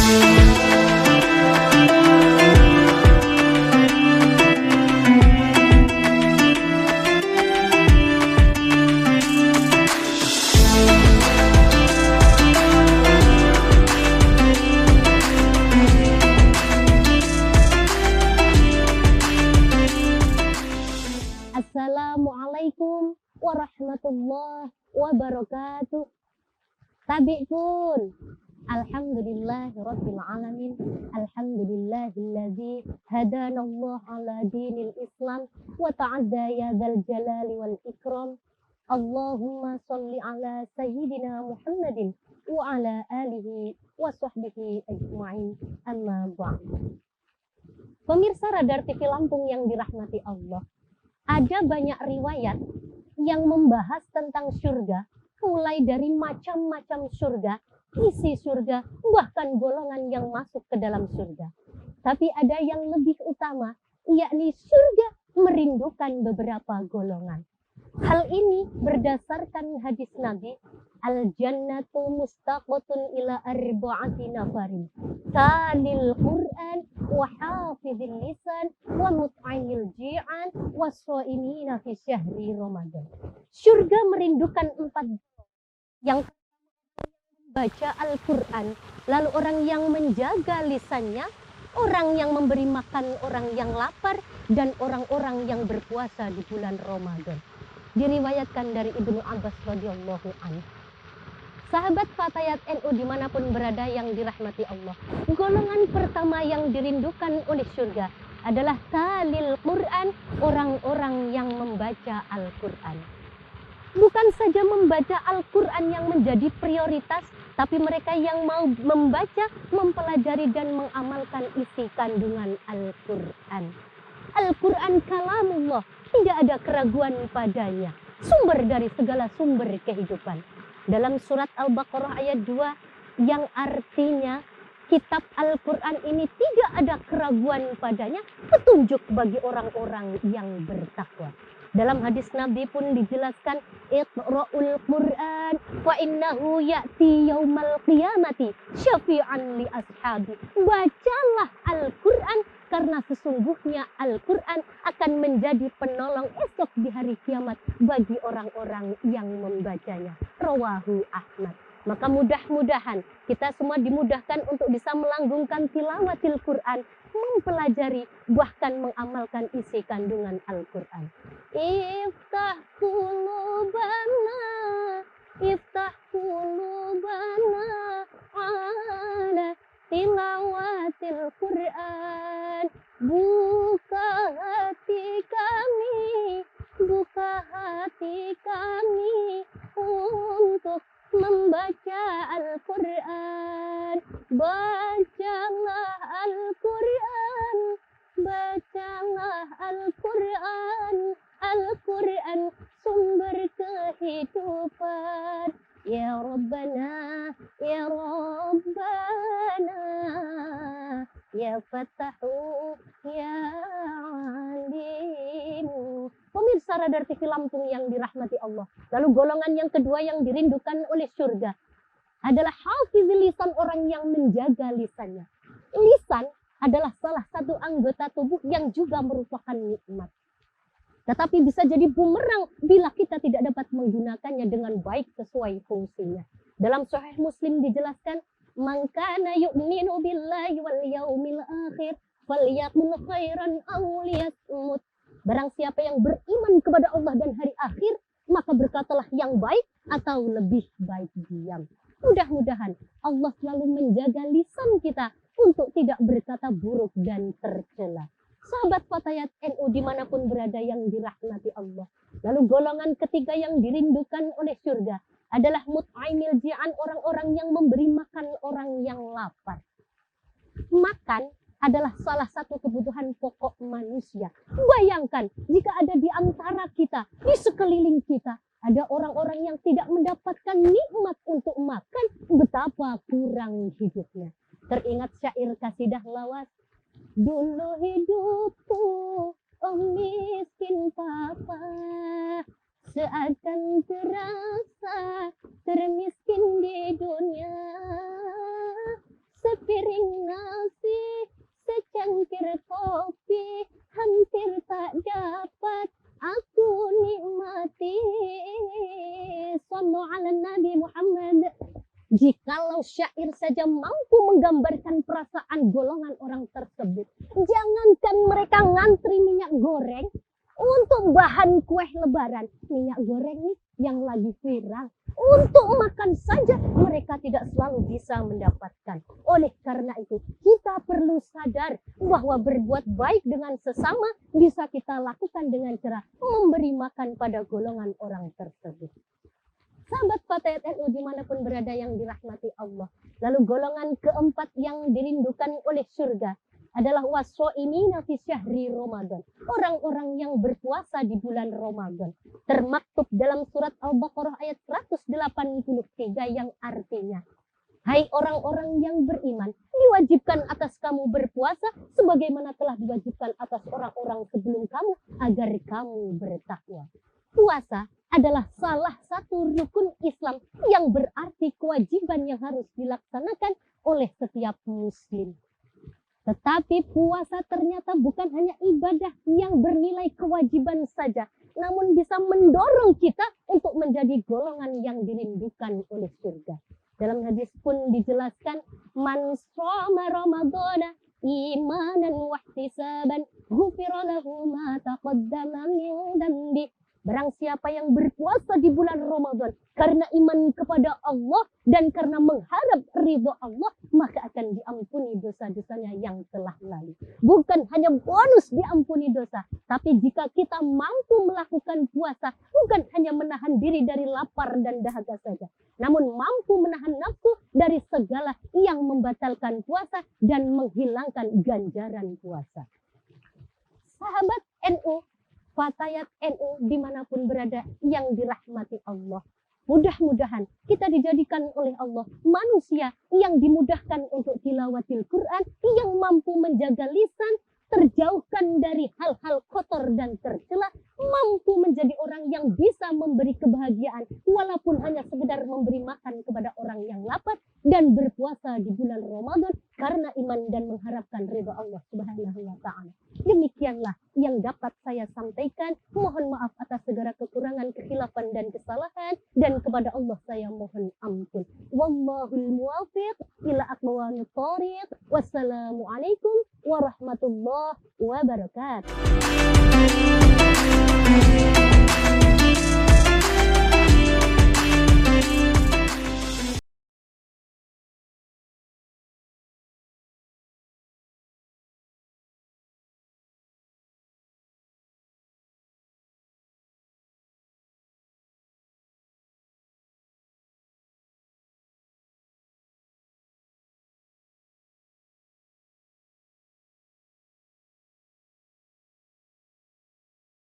Assalamualaikum warahmatullahi wabarakatuh. Tabi'un. Alhamdulillahirabbil alamin. Alhamdulillahilladzi hadanallahu ala dinil Islam wa ta'adda ya dzal jalali wal ikram. Allahumma shalli ala sayyidina Muhammadin wa ala alihi wa sahbihi ajma'in. Amma ba'd. Pemirsa Radar TV Lampung yang dirahmati Allah. Ada banyak riwayat yang membahas tentang surga, mulai dari macam-macam surga, isi surga, bahkan golongan yang masuk ke dalam surga. Tapi ada yang lebih utama, yakni surga merindukan beberapa golongan. Hal ini berdasarkan hadis Nabi, al-jannatu mustaqatun ila arba'ati nafarin, talil Qur'an wa hafizil lisan wa mut'imil ji'an wa shaimina fi syahri Ramadan. Surga merindukan 4 yang membaca Al-Quran, lalu orang yang menjaga lisannya, orang yang memberi makan orang yang lapar, dan orang-orang yang berpuasa di bulan Ramadan. Diriwayatkan dari Ibnu Abbas radhiyallahu anhu. Sahabat Fatayat NU dimanapun berada yang dirahmati Allah, golongan pertama yang dirindukan oleh surga adalah talil Quran, orang-orang yang membaca Al-Quran. Bukan saja membaca Al-Quran yang menjadi prioritas, tapi mereka yang mau membaca, mempelajari dan mengamalkan isi kandungan Al-Quran. Al-Quran kalamullah, tidak ada keraguan padanya, sumber dari segala sumber kehidupan. Dalam surat Al-Baqarah ayat 2 yang artinya kitab Al-Quran ini tidak ada keraguan padanya, petunjuk bagi orang-orang yang bertakwa. Dalam hadis Nabi pun dijelaskan, Iqra'ul Qur'an fa innahu ya'ti yaumal qiyamati syafi'an li ashabi. Bacalah Al-Quran karena sesungguhnya Al-Quran akan menjadi penolong esok di hari kiamat bagi orang-orang yang membacanya. Rawahu Ahmad. Maka mudah-mudahan kita semua dimudahkan untuk bisa melanggungkan tilawatil Quran, mempelajari, bahkan mengamalkan isi kandungan Al-Quran. Iftah qulubana, iftah qulubana ala tilawatil Quran. Buka hati kami, buka hati kami untuk membaca Al-Quran. Bacalah Al-Quran, bacalah Al-Quran. Al-Quran sumber kehidupan. Ya Rabbana, ya Rabbana, ya Fatahu, ya Alimu. Pemirsa Radar TV Lampung yang dirahmati Allah. Lalu golongan yang kedua yang dirindukan oleh surga adalah hafizil lisan, orang yang menjaga lisannya. Lisan adalah salah satu anggota tubuh yang juga merupakan nikmat. Tetapi bisa jadi bumerang bila kita tidak dapat menggunakannya dengan baik sesuai fungsinya. Dalam Sahih Muslim dijelaskan, "Man kana yu'minu billahi wal yaumil akhir falyaqul khairan aw liyasmut." Barang siapa yang beriman kepada Allah dan hari akhir, maka berkatalah yang baik atau lebih baik diam. Mudah-mudahan Allah selalu menjaga lisan kita untuk tidak berkata buruk dan tercela. Sahabat Fatayat NU dimanapun berada yang dirahmati Allah. Lalu golongan ketiga yang dirindukan oleh surga adalah mut'imil ji'an, orang-orang yang memberi makan orang yang lapar. Makan adalah salah satu kebutuhan pokok manusia. Bayangkan jika ada di antara kita, di sekeliling kita, ada orang-orang yang tidak mendapatkan nikmat untuk makan, betapa kurang hidupnya. Teringat syair kasidah lawas, dulu hidupku oh miskin papa, seakan terasa termiskin di dunia, sepiring nasi, secangkir kopi, hampir tak dapat aku nikmati. Sallu ala Nabi Muhammad. Jikalau syair saja mampu menggambarkan perasaan golongan orang tersebut, jangankan mereka ngantri minyak goreng untuk bahan kue lebaran. Minyak goreng nih yang lagi viral, untuk makan saja mereka tidak selalu bisa mendapatkan. Oleh karena itu, kita perlu sadar bahwa berbuat baik dengan sesama bisa kita lakukan dengan cara memberi makan pada golongan orang tersebut. Sahabat Fatayat NU dimanapun berada yang dirahmati Allah. Lalu golongan keempat yang dirindukan oleh surga adalah washoimina fi syahri Ramadan. Orang-orang yang berpuasa di bulan Ramadan. Termaktub dalam surat Al-Baqarah ayat 183 yang artinya, hai orang-orang yang beriman, diwajibkan atas kamu berpuasa sebagaimana telah diwajibkan atas orang-orang sebelum kamu agar kamu bertakwa. Puasa adalah salah satu rukun Islam yang berarti kewajiban yang harus dilaksanakan oleh setiap muslim. Tetapi puasa ternyata bukan hanya ibadah yang bernilai kewajiban saja, namun bisa mendorong kita untuk menjadi golongan yang dirindukan oleh surga. Dalam hadis pun dijelaskan, man shoma ramadhana imanan wa ihtisaban ghufira lahu ma taqaddama min dhanbi. Barang siapa yang berpuasa di bulan Ramadan karena iman kepada Allah dan karena mengharap ridho Allah, maka akan diampuni dosa-dosanya yang telah lalu. Bukan hanya bonus diampuni dosa, tapi jika kita mampu melakukan puasa, bukan hanya menahan diri dari lapar dan dahaga saja, namun mampu menahan nafsu dari segala yang membatalkan puasa dan menghilangkan ganjaran puasa. Sahabat NU, Fatayat NU dimanapun berada yang dirahmati Allah. Mudah-mudahan kita dijadikan oleh Allah manusia yang dimudahkan untuk tilawatil Quran, yang mampu menjaga lisan, terjauhkan dari hal-hal kotor dan tercela, mampu menjadi orang yang bisa memberi kebahagiaan walaupun hanya sekedar memberi makan kepada orang yang lapar, dan berpuasa di bulan Ramadan karena iman dan mengharapkan ridha Allah Subhanahu wa taala. Demikianlah yang dapat saya sampaikan. Mohon maaf atas segala kekurangan, kekhilafan dan kesalahan, dan kepada Allah saya mohon ampun. Wallahul muwaffiq ila aqwamit thoriq. Wassalamualaikum warahmatullahi wabarakatuh.